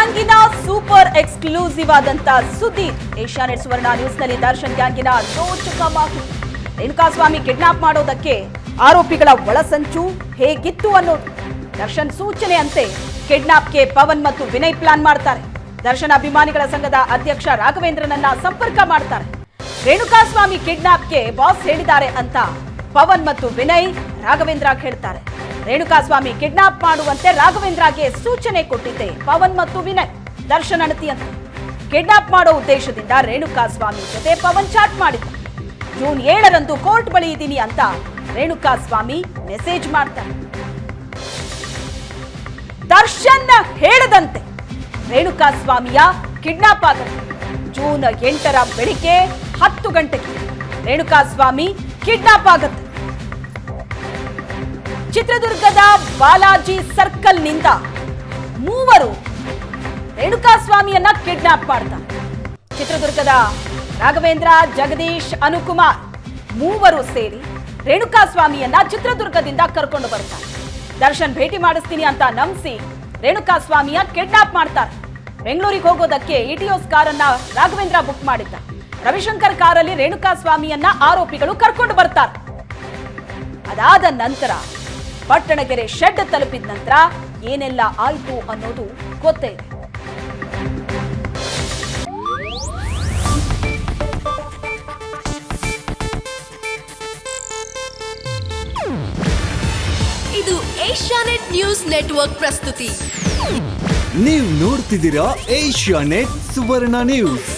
ಗ್ಯಾಂಗಿನ super exclusive ಆದಂತ ಸುದ್ದಿ. Asianet ಸುವರ್ಣ news ನಲ್ಲಿ ದರ್ಶನ್ ಗ್ಯಾಂಗಿನ ರೋಚಕ ಮಾಹಿತಿ. ರೇಣುಕಾಸ್ವಾಮಿ ಕಿಡ್ನಾಪ್ ಮಾಡೋದಕ್ಕೆ ಆರೋಪಿಗಳ ಒಳಸಂಚು ಹೇಗಿತ್ತು ಅನ್ನೋದು. ದರ್ಶನ್ ಸೂಚನೆಯಂತೆ ಕಿಡ್ನಾಪ್ಗೆ ಪವನ್ ಮತ್ತು ವಿನಯ್ ಪ್ಲಾನ್ ಮಾಡ್ತಾರೆ. ದರ್ಶನ್ ಅಭಿಮಾನಿಗಳ ಸಂಘದ ಅಧ್ಯಕ್ಷ ರಾಘವೇಂದ್ರನನ್ನ ಸಂಪರ್ಕ ಮಾಡ್ತಾರೆ. ರೇಣುಕಾಸ್ವಾಮಿ ಕಿಡ್ನಾಪ್ಗೆ ಬಾಸ್ ಹೇಳಿದ್ದಾರೆ ಅಂತ ಪವನ್ ಮತ್ತು ವಿನಯ್ ರಾಘವೇಂದ್ರ ಹೇಳ್ತಾರೆ. ರೇಣುಕಾಸ್ವಾಮಿ ಕಿಡ್ನಾಪ್ ಮಾಡುವಂತೆ ರಾಘವೇಂದ್ರಗೆ ಸೂಚನೆ ಕೊಟ್ಟಿದ್ದೆ ಪವನ್ ಮತ್ತು ವಿನಯ್. ದರ್ಶನ್ ಅಣತಿಯಂತೆ ಕಿಡ್ನಾಪ್ ಮಾಡೋ ಉದ್ದೇಶದಿಂದ ರೇಣುಕಾಸ್ವಾಮಿ ಜೊತೆ ಪವನ್ ಚಾಟ್ ಮಾಡಿದ್ದ. ಜೂನ್ 7ರಂದು ಕೋರ್ಟ್ ಬಳಿ ಇದ್ದೀನಿ ಅಂತ ರೇಣುಕಾಸ್ವಾಮಿ ಮೆಸೇಜ್ ಮಾಡ್ತಾರೆ. ದರ್ಶನ್ ಹೇಳದಂತೆ ರೇಣುಕಾಸ್ವಾಮಿಯ ಕಿಡ್ನಾಪ್ ಆಗುತ್ತೆ. ಜೂನ್ 8ರ ಬೆಳಿಗ್ಗೆ 10 ಗಂಟೆಗೆ ರೇಣುಕಾಸ್ವಾಮಿ ಕಿಡ್ನಾಪ್ ಆಗುತ್ತೆ. ಚಿತ್ರದುರ್ಗದ ಬಾಲಾಜಿ ಸರ್ಕಲ್ನಿಂದ ಮೂವರು ರೇಣುಕಾಸ್ವಾಮಿಯನ್ನ ಕಿಡ್ನಾಪ್ ಮಾಡ್ತಾರೆ. ಚಿತ್ರದುರ್ಗದ ರಾಘವೇಂದ್ರ, ಜಗದೀಶ್, ಅನುಕುಮಾರ್ ಮೂವರು ಸೇರಿ ರೇಣುಕಾಸ್ವಾಮಿಯನ್ನ ಚಿತ್ರದುರ್ಗದಿಂದ ಕರ್ಕೊಂಡು ಬರ್ತಾರೆ. ದರ್ಶನ್ ಭೇಟಿ ಮಾಡಿಸ್ತೀನಿ ಅಂತ ನಂಬಿಸಿ ರೇಣುಕಾಸ್ವಾಮಿಯ ಕಿಡ್ನಾಪ್ ಮಾಡ್ತಾರೆ. ಬೆಂಗಳೂರಿಗೆ ಹೋಗೋದಕ್ಕೆ ಇಟಿಯೋಸ್ ಕಾರನ್ನ ರಾಘವೇಂದ್ರ ಬುಕ್ ಮಾಡಿದ್ದ. ರವಿಶಂಕರ್ ಕಾರಲ್ಲಿ ರೇಣುಕಾಸ್ವಾಮಿಯನ್ನ ಆರೋಪಿಗಳು ಕರ್ಕೊಂಡು ಬರ್ತಾರೆ. ಅದಾದ ನಂತರ ಪಟ್ಟಣಗೆರೆ ಶೆಡ್ ತಲುಪಿದ ನಂತರ ಏನೆಲ್ಲ ಆಯ್ತು ಅನ್ನೋದು ಗೊತ್ತೇ ಇದೆ. ಇದು ಏಷ್ಯಾನೆಟ್ ನ್ಯೂಸ್ ನೆಟ್ವರ್ಕ್ ಪ್ರಸ್ತುತಿ. ನೀವು ನೋಡ್ತಿದ್ದೀರಾ ಏಷ್ಯಾನೆಟ್ ಸುವರ್ಣ ನ್ಯೂಸ್.